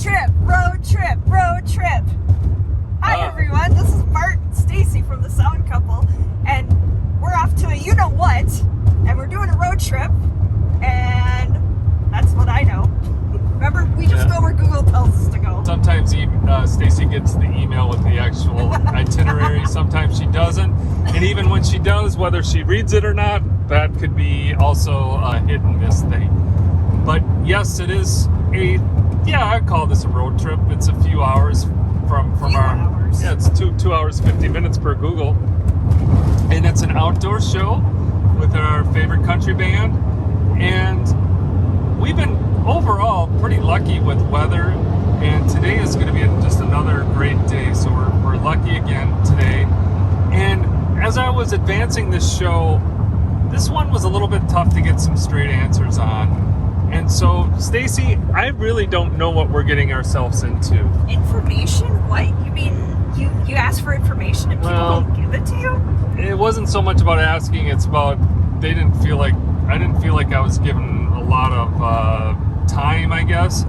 trip, road trip, road trip. Hi everyone, this is Bart and Stacy from the Sound Couple, and we're off to a you-know-what, and we're doing a road trip, and that's what I know. Remember, we just go where Google tells us to go. Sometimes Stacy gets the email with the actual itinerary, sometimes she doesn't, and even when she does, whether she reads it or not, that could be also a hit and miss thing. But yes, it is I'd call this a road trip. It's a few hours from our... Yeah, it's 2 hours, 50 minutes per Google. And it's an outdoor show with our favorite country band. And we've been overall pretty lucky with weather. And today is going to be just another great day. So we're lucky again today. And as I was advancing this show, this one was a little bit tough to get some straight answers on. And so, Stacy, I really don't know what we're getting ourselves into. Information? What? You mean you asked for information and people don't give it to you? It wasn't so much about asking, it's about I didn't feel like I was given a lot of time, I guess.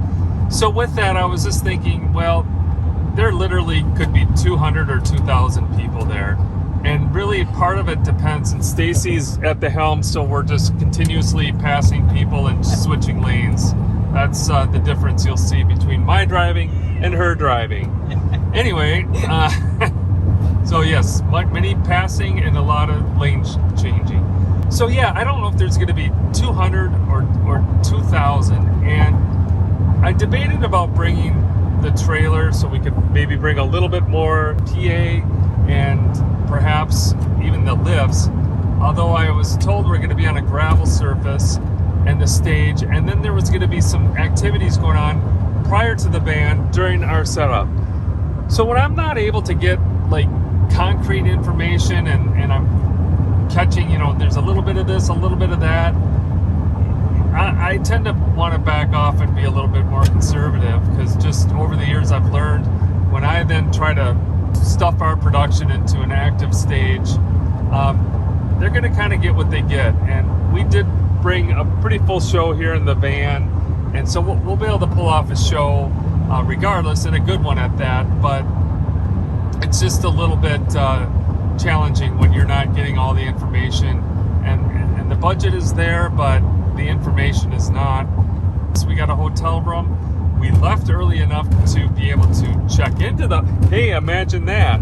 So with that, I was just thinking, well, there literally could be 200 or 2,000 people there. And really, part of it depends, and Stacy's at the helm, so we're just continuously passing people and switching lanes. That's the difference you'll see between my driving and her driving. Anyway, so yes, many passing and a lot of lane changing. So yeah, I don't know if there's going to be 200 or 2,000, and I debated about bringing the trailer so we could maybe bring a little bit more PA and perhaps even the lifts, although I was told we're going to be on a gravel surface and the stage, and then there was going to be some activities going on prior to the band during our setup. So when I'm not able to get like concrete information and I'm catching, there's a little bit of this, a little bit of that, I tend to want to back off and be a little bit more conservative, because just over the years I've learned when I then try to stuff our production into an active stage, they're going to kind of get what they get. And we did bring a pretty full show here in the van, and so we'll be able to pull off a show regardless, and a good one at that. But it's just a little bit challenging when you're not getting all the information, and the budget is there, but the information is not. So we got a hotel room. We left early enough to be able to check into the... Hey, imagine that.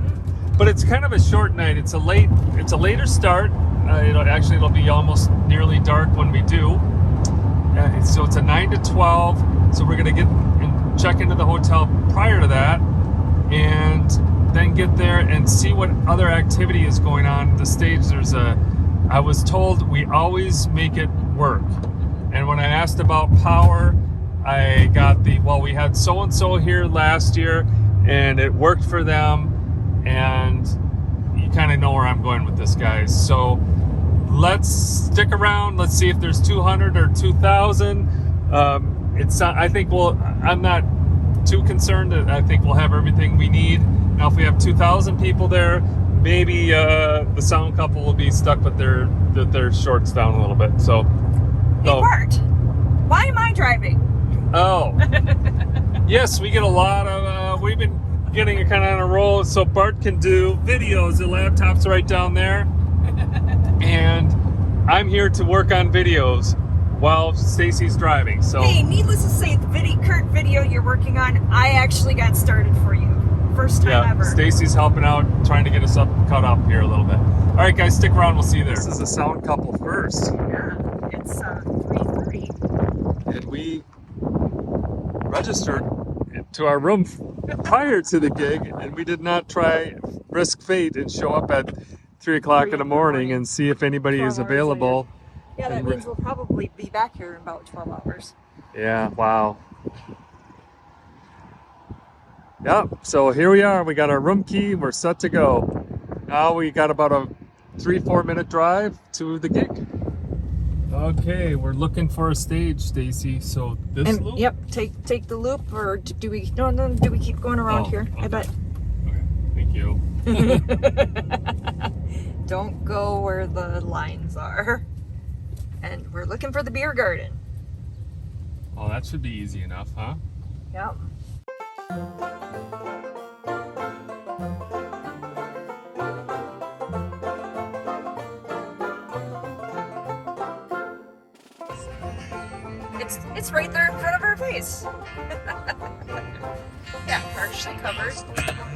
But it's kind of a short night. It's a later start. It'll be almost nearly dark when we do. So it's a 9 to 12. So we're going to get and check into the hotel prior to that, and then get there and see what other activity is going on the stage. I was told we always make it work. And when I asked about power, I got we had so-and-so here last year, and it worked for them, and you kind of know where I'm going with this, guys. So let's stick around. Let's see if there's 200 or 2,000. I'm not too concerned. I think we'll have everything we need. Now, if we have 2,000 people there, maybe the Sound Couple will be stuck with their shorts down a little bit. So, hey, Bart, why am I driving? Oh, yes, we get a lot of, we've been getting it kind of on a roll, so Bart can do videos. The laptop's right down there, and I'm here to work on videos while Stacy's driving. So, hey, needless to say, the current video you're working on, I actually got started for you. First time ever. Stacy's helping out, trying to get us caught up here a little bit. All right, guys, stick around. We'll see you there. This is the Sound Couple first. Yeah, it's 3:30. And we registered to our room prior to the gig, and we did not risk fate and show up at 3 o'clock in the morning and see if anybody is available. Yeah, that means we'll probably be back here in about 12 hours. Yeah, wow. Yep, so here we are. We got our room key. We're set to go. Now we got about a 3-4 minute drive to the gig. Okay, we're looking for a stage, Stacy. So this loop? Yep, take the loop, or do we keep going around here? Okay. I bet. Okay, thank you. Don't go where the lines are. And we're looking for the beer garden. Well, that should be easy enough, huh? Yep. It's right there in front of our face. Yeah, partially covered.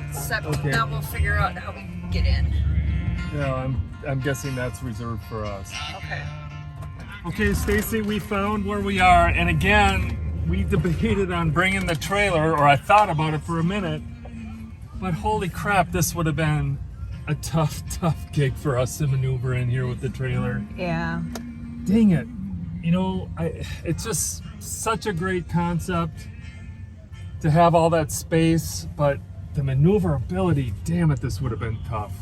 Except now we'll figure out how we get in. Yeah, I'm guessing that's reserved for us. Okay. Okay, Stacy, we found where we are, and again, we debated on bringing the trailer, or I thought about it for a minute, but holy crap, this would have been a tough gig for us to maneuver in here with the trailer. Yeah. Dang it. You know, it's just such a great concept to have all that space, but the maneuverability, damn it, this would have been tough.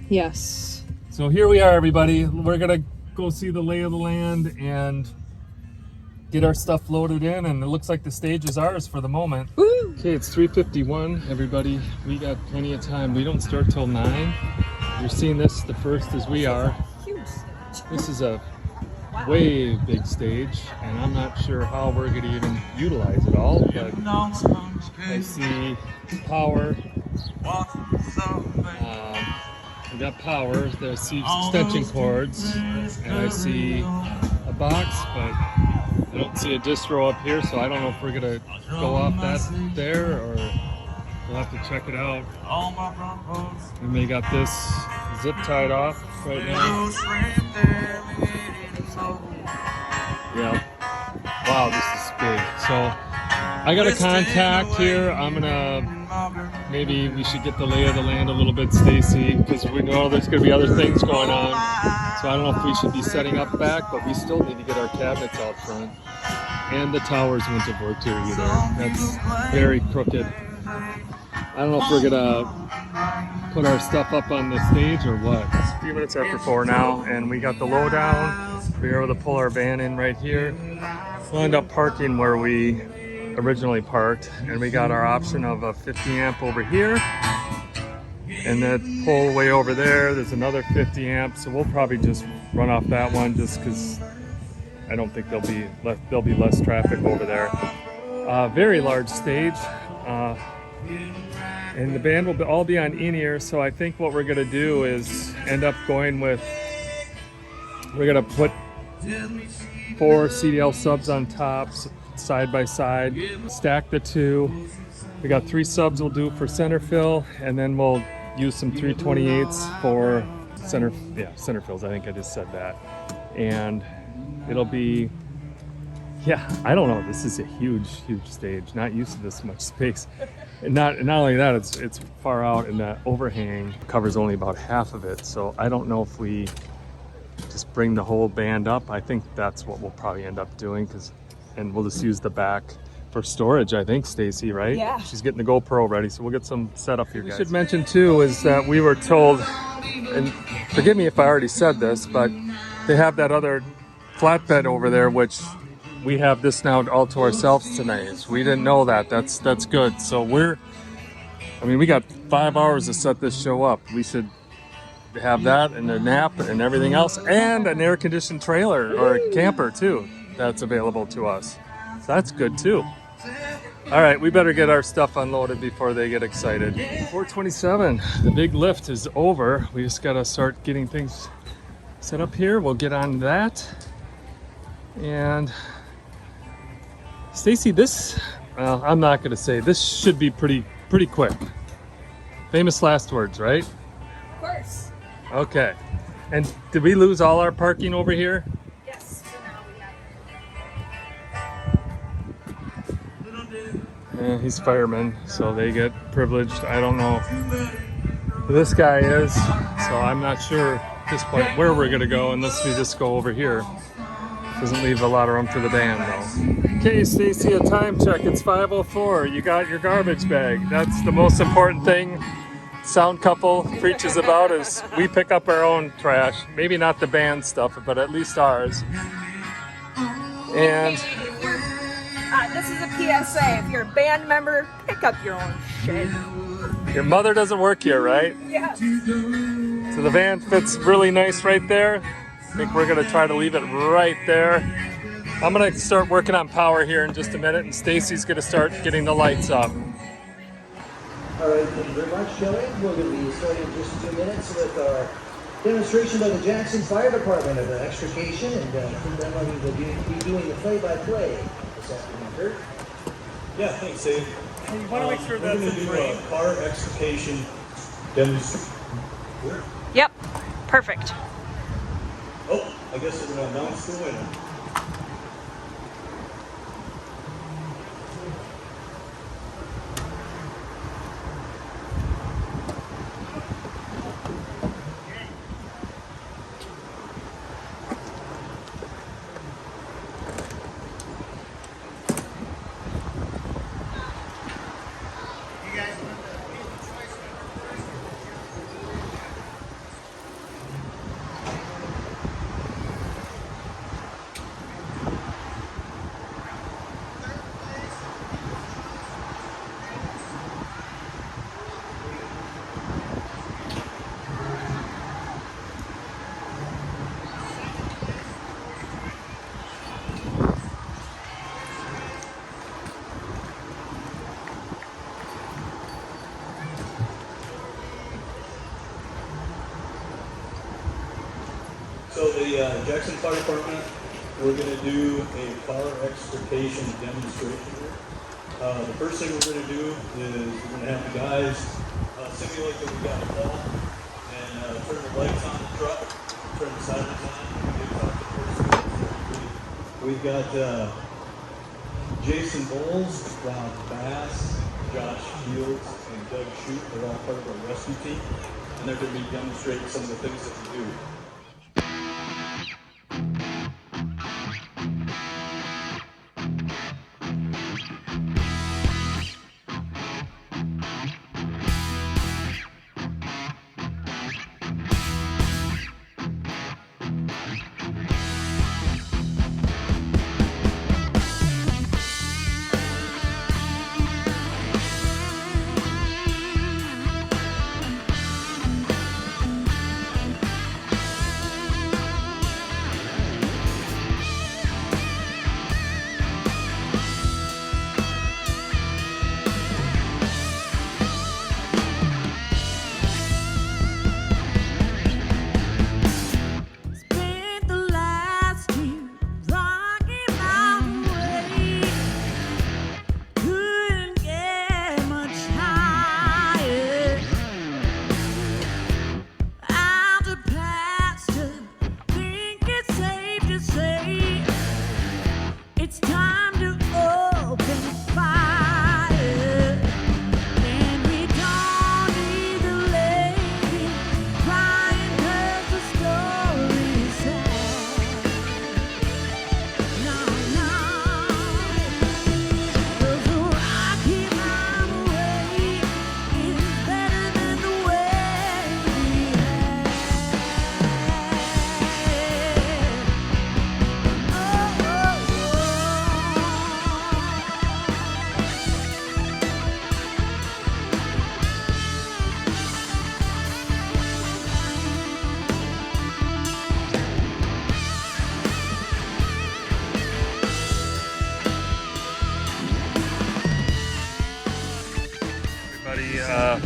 Yes. So here we are, everybody. We're gonna go see the lay of the land and get our stuff loaded in, and it looks like the stage is ours for the moment. Woo! Okay, it's 3:51, everybody. We got plenty of time. We don't start till 9. You're seeing this the first as we are. Huge. This is a way big stage, and I'm not sure how we're gonna even utilize it all, but I see power. We got power, I see extension cords, and I see a box, but I don't see a distro up here, so I don't know if we're gonna go off that there, or we'll have to check it out. And we got this zip tied off right now. Yeah. Wow, this is big. So I got a contact here. Maybe we should get the lay of the land a little bit, Stacy, because we know there's going to be other things going on. So I don't know if we should be setting up back, but we still need to get our cabinets out front. And the towers wouldn't have worked here either. That's very crooked. I don't know if we're going to put our stuff up on the stage or what. It's a few minutes after 4 now, and we got the lowdown. We were able to pull our van in right here. We'll end up parking where we originally parked, and we got our option of a 50 amp over here, and that pole way over there, there's another 50 amp, so we'll probably just run off that one just because I don't think there'll be less traffic over there. Very large stage, and the band will all be on in-ear, so I think what we're gonna do is end up going with, we're gonna put 4 CDL subs on top, side by side, stack the 2. We got 3 subs we'll do for center fill, and then we'll use some 328s for center fills. I think I just said that. And it'll be, yeah, I don't know, this is a huge stage. Not used to this much space. And not only that, it's far out, and that overhang covers only about half of it. So I don't know if we just bring the whole band up. I think that's what we'll probably end up doing, and we'll just use the back for storage, I think, Stacy, right? Yeah. She's getting the GoPro ready, so we'll get some set up here, guys. We should mention too is that we were told, and forgive me if I already said this, but they have that other flatbed over there, which we have this now all to ourselves tonight. We didn't know that. That's good. So we got 5 hours to set this show up. We should have that and a nap and everything else, and an air-conditioned trailer or a camper too that's available to us. So that's good too. All right, we better get our stuff unloaded before they get excited. 4:27, the big lift is over. We just gotta start getting things set up here. We'll get on that. And Stacy, well, I'm not gonna say, this should be pretty quick. Famous last words, right? Of course. Okay. And did we lose all our parking over here? Yes, for now we have. Yeah, he's fireman, so they get privileged. I don't know who this guy is, so I'm not sure at this point where we're gonna go unless we just go over here. Doesn't leave a lot of room for the band though. Okay, Stacy, a time check. It's 5:04. You got your garbage bag. That's the most important thing Sound Couple preaches about, is we pick up our own trash. Maybe not the band stuff, but at least ours. And this is a PSA. If you're a band member, pick up your own shit. your mother doesn't work here, right? Yeah. So the van fits really nice right there. I think we're gonna try to leave it right there. I'm gonna start working on power here in just a minute, and Stacy's gonna start getting the lights up. All right, thank you very much, Kelly. We're going to be starting in just a few minutes with our demonstration by the Jackson Fire Department of the extrication, and from them I will be doing the play-by-play this afternoon. Kurt? Yeah, thanks, Dave. Hey, you want to make sure that's We're going to do a car extrication demonstration. Where? Yep, perfect. Oh, I guess we're going to announce the winner. So the Jackson Fire Department, we're going to do a car extrication demonstration here. The first thing we're going to do is we're going to have the guys simulate that we got a ball and turn the lights on the truck, turn the sirens on. We've got Jason Bowles, Rob Bass, Josh Fields, and Doug Shute. They're all part of our rescue team, and they're going to be demonstrating some of the things that we do.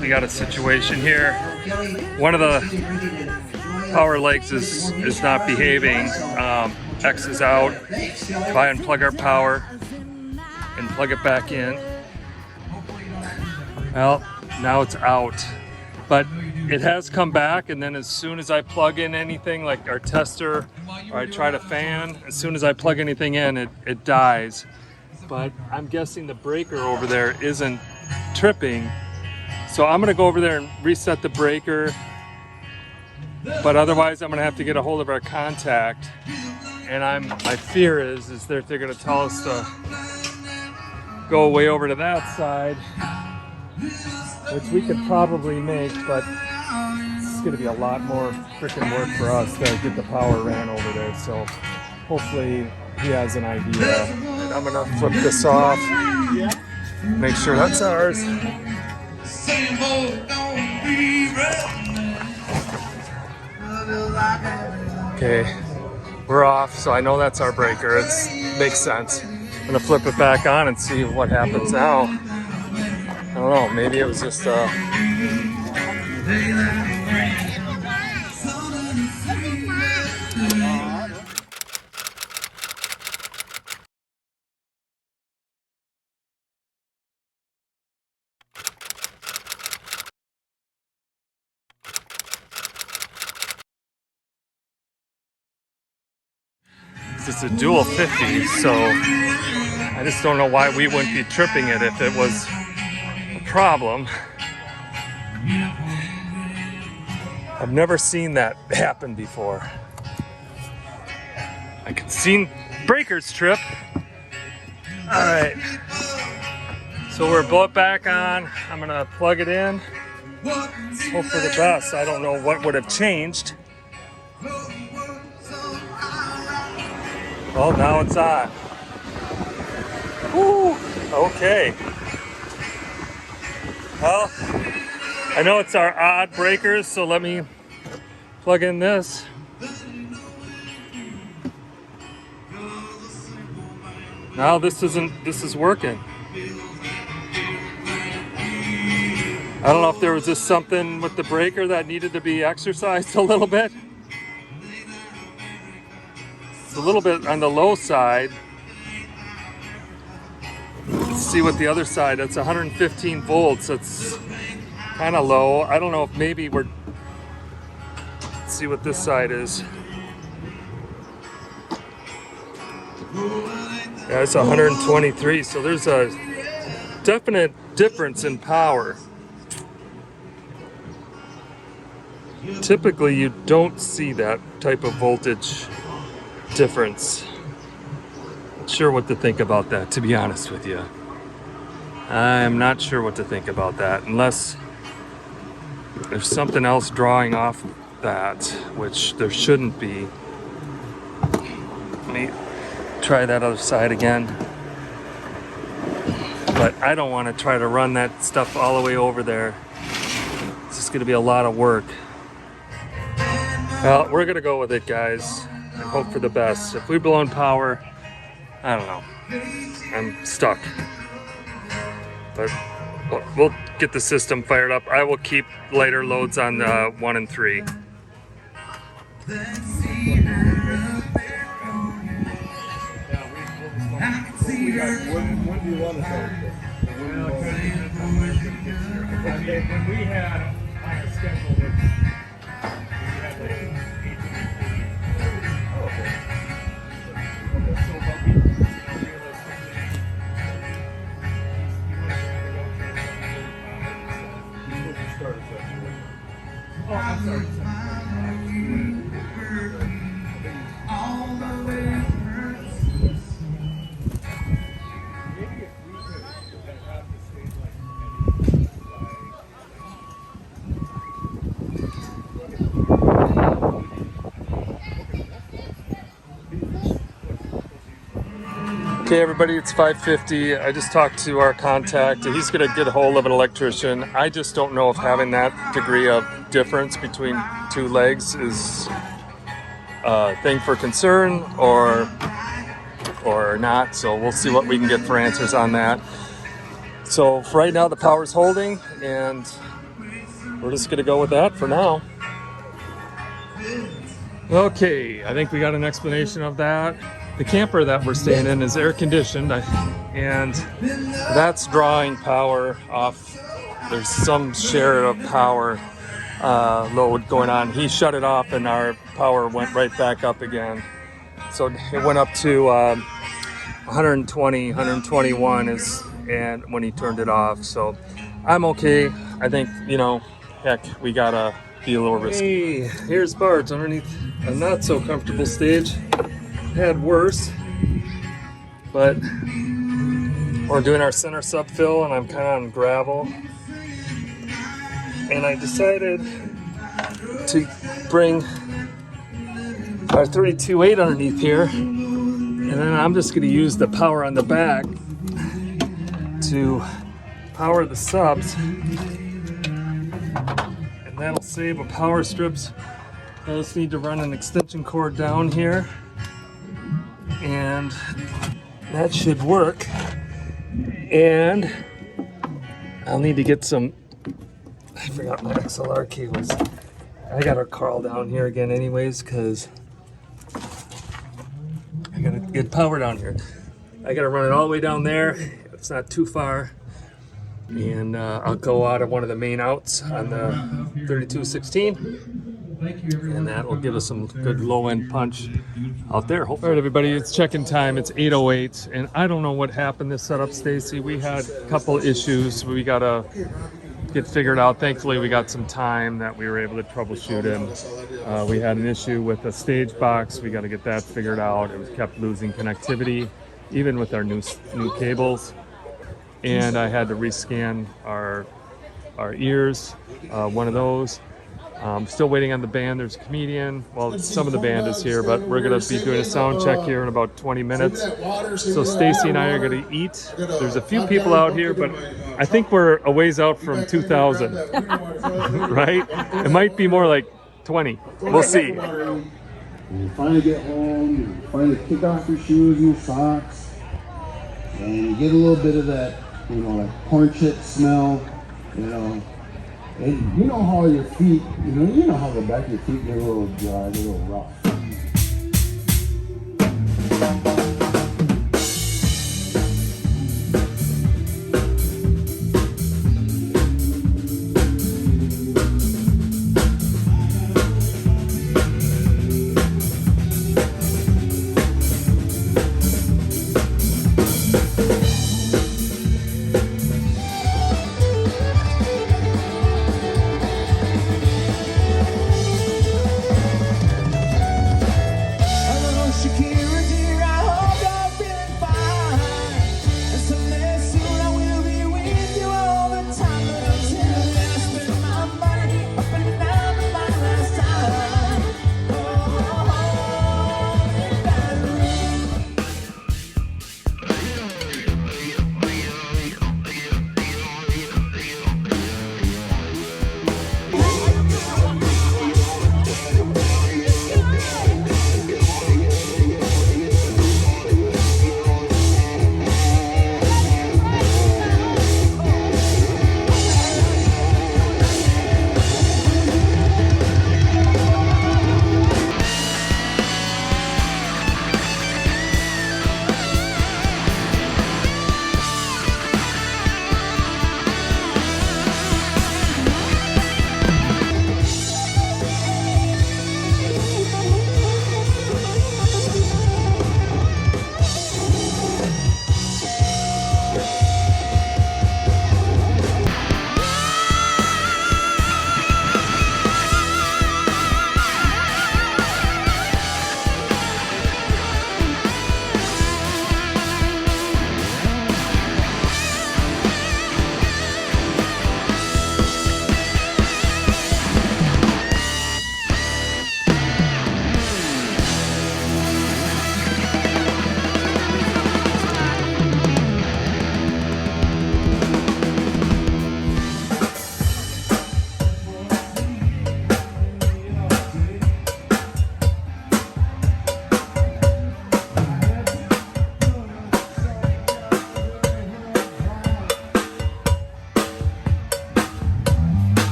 We got a situation here. One of the power legs is not behaving. X is out. Try and plug our power and plug it back in. Well, now it's out, but it has come back, and then as soon as I plug in anything like our tester, or I try to fan, as soon as I plug anything in, it dies. But I'm guessing the breaker over there isn't tripping. So I'm gonna go over there and reset the breaker, but otherwise I'm gonna have to get a hold of our contact. And my fear is that they're gonna tell us to go way over to that side, which we could probably make, but it's gonna be a lot more freaking work for us to get the power ran over there. So hopefully he has an idea. And I'm gonna flip this off, make sure that's ours. Okay, we're off, so I know that's our breaker. It makes sense. I'm gonna flip it back on and see what happens now. don't know, maybe it was just it's a dual 50, so I just don't know why we wouldn't be tripping it if it was a problem. I've never seen that happen before. I can see breakers trip. All right, so we're both back on. I'm gonna plug it in. Hope for the best. I don't know what would have changed. Oh, now it's on. Woo, okay. Well, I know it's our odd breakers, so let me plug in this. Now this is working. I don't know if there was just something with the breaker that needed to be exercised a little bit. It's a little bit on the low side. Let's see what the other side, that's 115 volts. That's kind of low. I don't know if maybe let's see what this side is. Yeah, it's 123, so there's a definite difference in power. Typically, you don't see that type of voltage difference. Not sure what to think about that, to be honest with you. I'm not sure what to think about that, unless there's something else drawing off that, which there shouldn't be. Let me try that other side again. But I don't want to try to run that stuff all the way over there. It's just going to be a lot of work. Well, we're going to go with it, guys, and hope for the best. If we blow in power, I don't know. I'm stuck. But we'll get the system fired up. I will keep lighter loads on 1 and 3. When do you want to start? When we had on a schedule with, we had like 18. Oh, okay. So, but we realized something. You wouldn't start at that. Oh, I'm sorry. Okay, everybody, it's 5:50. I just talked to our contact. He's going to get a hold of an electrician. I just don't know if having that degree of difference between two legs is a thing for concern or not. So we'll see what we can get for answers on that. So for right now, the power's holding, and we're just going to go with that for now. Okay, I think we got an explanation of that. The camper that we're staying in is air conditioned, and that's drawing power off. There's some share of power load going on. He shut it off and our power went right back up again. So it went up to 120, 121 and when he turned it off. So I'm okay. I think, heck, we gotta be a little risky. Hey, here's Bart underneath a not so comfortable stage. Had worse, but we're doing our center subfill and I'm kind of on gravel, and I decided to bring our 32.8 underneath here, and then I'm just going to use the power on the back to power the subs, and that'll save a power strips. I just need to run an extension cord down here, and that should work. And I'll need to get some, I forgot my XLR cables. I gotta crawl down here again anyways, because I gotta get power down here. I gotta run it all the way down there. It's not too far. And I'll go out of one of the main outs on the 3216. And that will give us some good low-end punch out there. All right, everybody, it's check-in time. It's 8:08, and I don't know what happened this setup, Stacy. We had a couple issues we gotta get figured out. Thankfully, we got some time that we were able to troubleshoot in. We had an issue with the stage box. We got to get that figured out. It was kept losing connectivity, even with our new cables. And I had to rescan our ears, one of those. Still waiting on the band. There's a comedian. Well, some of the band is here, but we're going to be doing a sound check here in about 20 minutes. So Stacy and I are going to eat. There's a few people out here, but I think we're a ways out from 2,000, right? It might be more like 20. We'll see. When you finally get home, you finally kick off your shoes and your socks, and you get a little bit of that, you know, like corn chip smell, you know. And you know how your feet, you know how the back of your feet get a little dry, a little rough.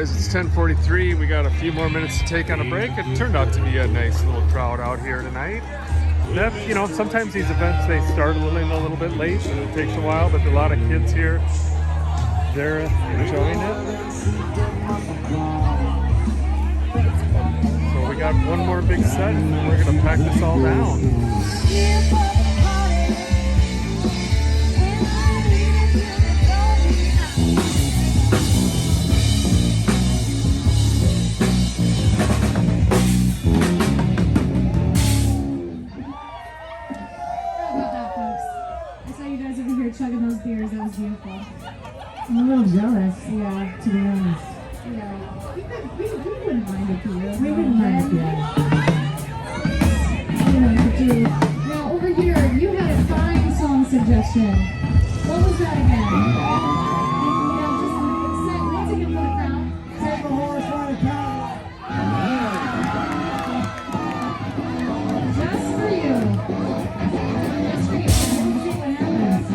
guys, it's 10:43. We got a few more minutes to take on a break. It turned out to be a nice little crowd out here tonight. That, you know, sometimes these events, they start a little bit late and it takes a while, but a lot of kids here, they're enjoying it. So we got one more big set and then we're gonna pack this all down. Chugging those beers, that was beautiful. I'm a little jealous. Yeah, to be honest. Yeah. We wouldn't mind it, Peter. We wouldn't mind it, yeah. Now, over here, you had a fine song suggestion. What was that again? Yeah, just say once again for the crowd. Take a horse by the cow. Just for you. Just for you. We'll see what happens.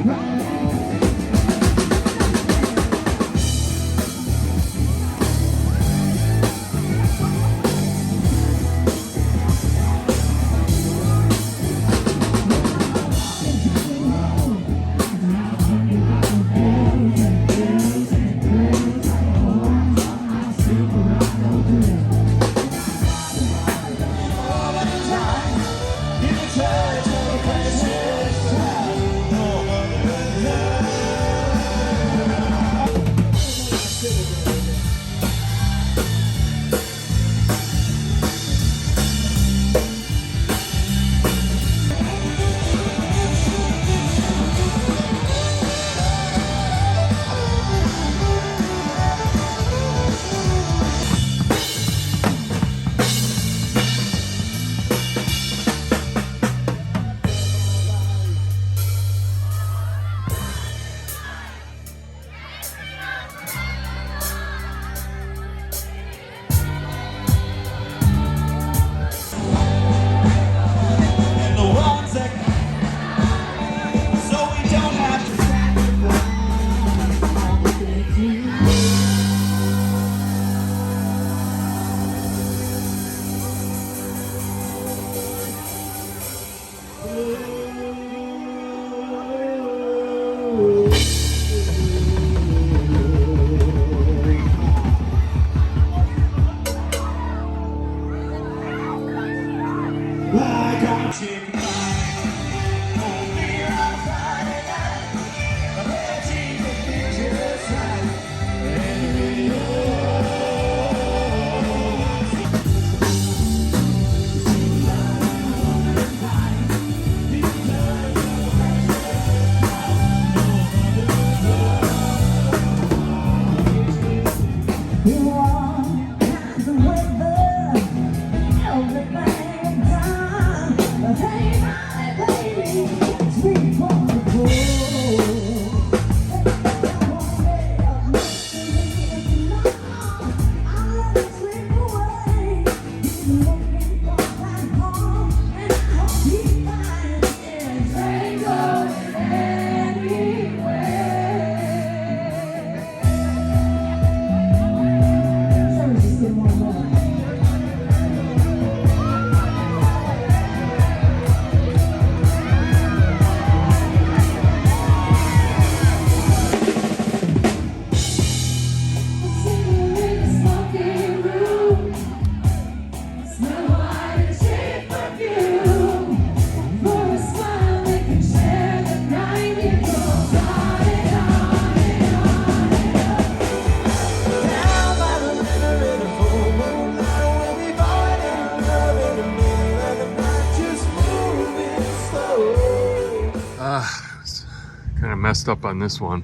Kind of messed up on this one.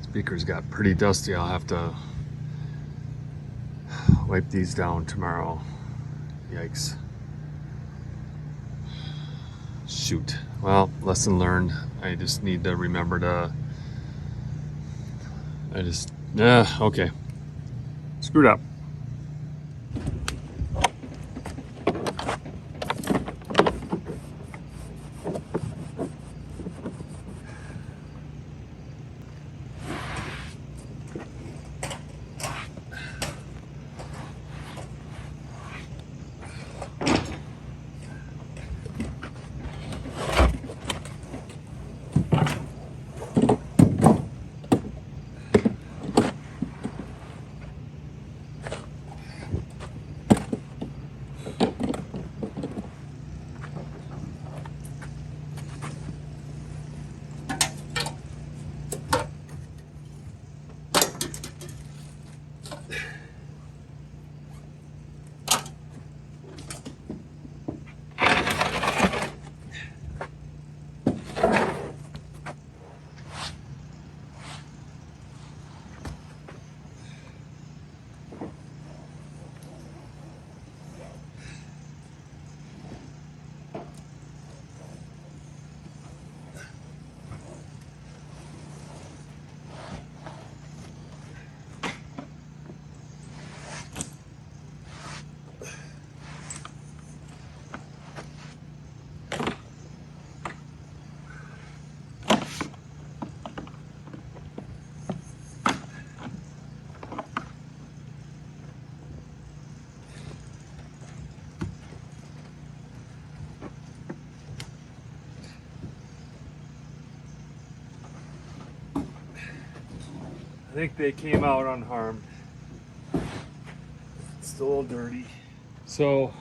Speakers got pretty dusty. I'll have to wipe these down tomorrow. Yikes. Shoot. Well, lesson learned. I just need to remember to... okay. Screwed up. think they came out unharmed. It's still a little dirty. So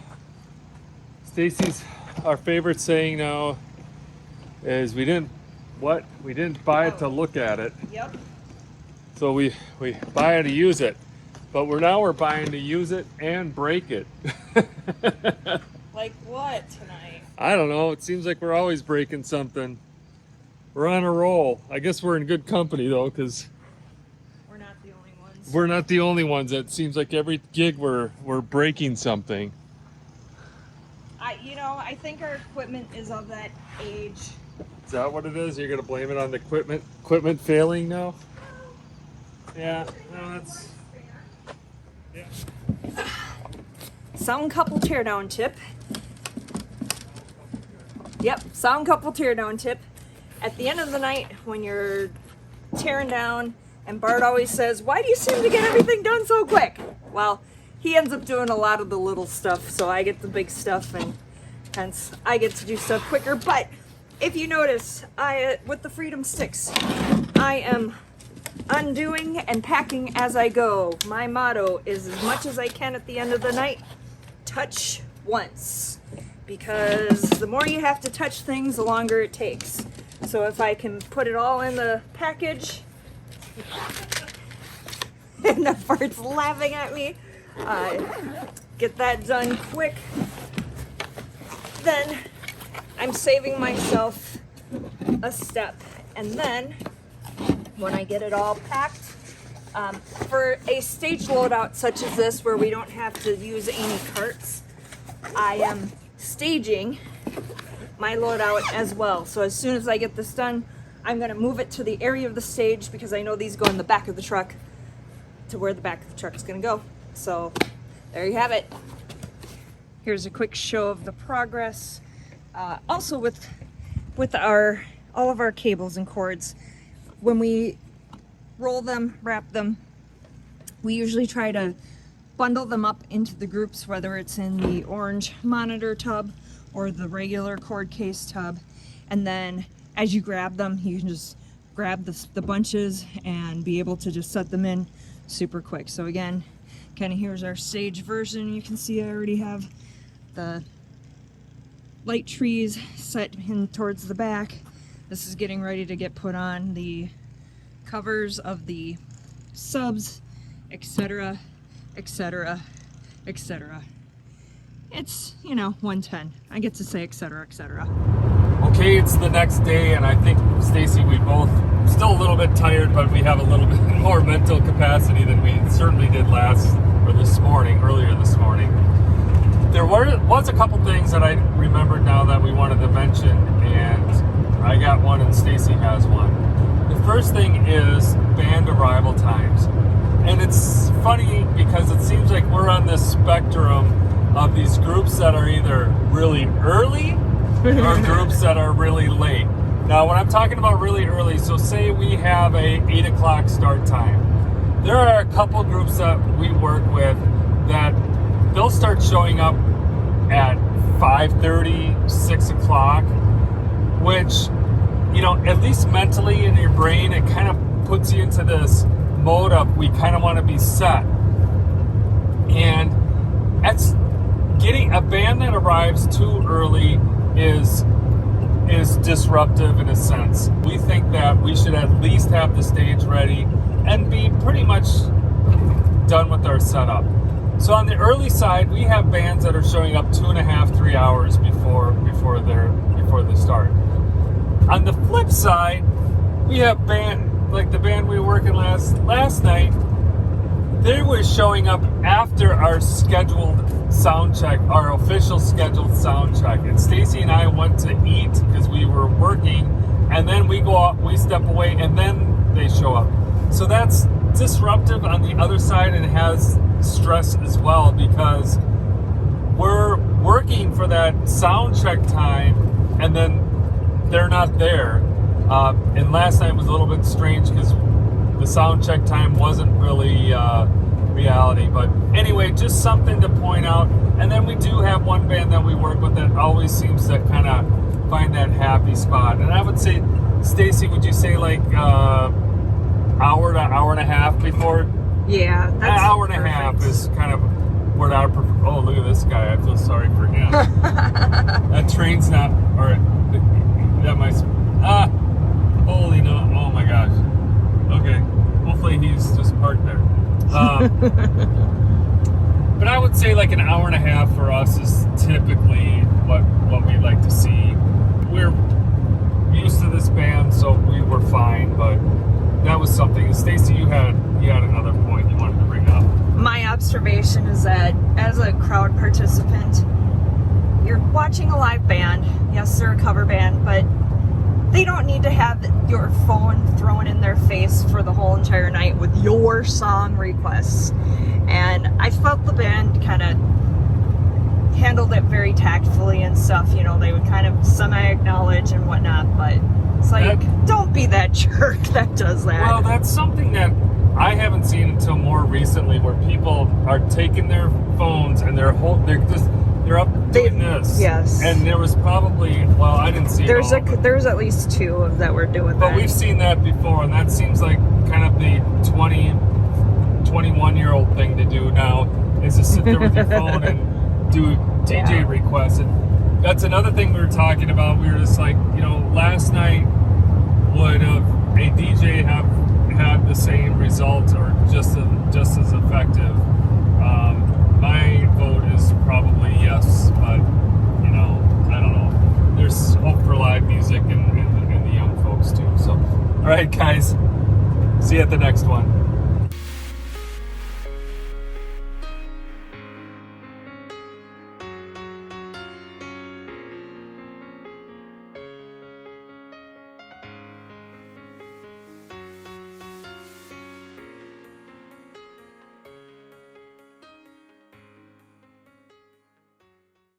Stacy's, our favorite saying now is we didn't buy it to look at it. Yep. So we buy it to use it. But we're buying to use it and break it. Like what tonight? I don't know. It seems like we're always breaking something. We're on a roll. I guess we're in good company though, because We're not the only ones. we're not the only ones. It seems like every gig we're breaking something. I think our equipment is of that age. Is that what it is? You're gonna blame it on the equipment failing now? Yeah. No, that's. Yeah. Sound couple teardown tip. Yep, sound couple teardown tip. At the end of the night, when you're tearing down, and Bart always says, "Why do you seem to get everything done so quick?" Well, he ends up doing a lot of the little stuff, so I get the big stuff, and hence I get to do stuff quicker. But if you notice, with the Freedom Sticks, I am undoing and packing as I go. My motto is, as much as I can at the end of the night, touch once. Because the more you have to touch things, the longer it takes. So if I can put it all in the package, and the Bart's laughing at me, get that done quick, then I'm saving myself a step. And then when I get it all packed, for a stage loadout such as this, where we don't have to use any carts, I am staging my loadout as well. So as soon as I get this done, I'm going to move it to the area of the stage, because I know these go in the back of the truck to where the back of the truck is going to go. So there you have it. Here's a quick show of the progress. Also with all of our cables and cords, when we roll them, wrap them, we usually try to bundle them up into the groups, whether it's in the orange monitor tub or the regular cord case tub. And then as you grab them, you can just grab the bunches and be able to just set them in super quick. So again, kind of here's our stage version. You can see I already have the light trees set in towards the back. This is getting ready to get put on the covers of the subs, etc, etc, etc. It's, 110. I get to say etc, etc. Okay, it's the next day, and I think, Stacy, we both still a little bit tired, but we have a little bit more mental capacity than we certainly did earlier this morning. There was a couple things that I remembered now that we wanted to mention, and I got one and Stacy has one. The first thing is band arrival times. And it's funny because it seems like we're on this spectrum of these groups that are either really early or groups that are really late. Now, when I'm talking about really early, so say we have a 8 o'clock start time. There are a couple groups that we work with that they'll start showing up at 5:30, 6 o'clock, which, at least mentally in your brain, it kind of puts you into this mode of we kind of want to be set. And that's getting a band that arrives too early is disruptive in a sense. We think that we should at least have the stage ready and be pretty much done with our setup. So on the early side, we have bands that are showing up 2.5, 3 hours before they start. On the flip side, we have like the band we were working last night. They were showing up after our scheduled sound check, our official scheduled sound check. And Stacy and I went to eat because we were working, and then we go out, we step away, and then they show up. So that's disruptive on the other side, and it has stress as well, because we're working for that sound check time and then they're not there. And last night was a little bit strange because the sound check time wasn't really reality. But anyway, just something to point out. And then we do have one band that we work with that always seems to kind of find that happy spot. And I would say, Stacy, would you say like hour to hour and a half before. Yeah, An that's hour and a perfect. half is kind of what I prefer. Oh, look at this guy. I feel sorry for him. That train's not, or that might, holy no, oh my gosh. Okay, hopefully he's just parked there. But I would say like an hour and a half for us is typically what we like to see. We're used to this band, so we were fine, but that was something. Stacy, you had another point you wanted to bring up. My observation is that as a crowd participant, you're watching a live band. Yes, they're a cover band, but they don't need to have your phone thrown in their face for the whole entire night with your song requests. And I felt the band kind of handled it very tactfully and stuff. You know, they would kind of semi-acknowledge and whatnot, but it's like, don't be that jerk that does that. Well, that's something that I haven't seen until more recently, where people are taking their phones and they're up doing this. Yes. And there was probably, well, I didn't see it all, but There's at least two of that were doing But that. we've seen that before, and that seems like kind of the 21-year-old thing to do now, is to sit there with your phone and do DJ requests. And that's another thing we were talking about. We were just like, you know, last night, would a DJ have had the same result or just as effective? My vote is probably yes, but, you know, I don't know. There's hope for live music and the young folks too. So, all right, guys. See you at the next one.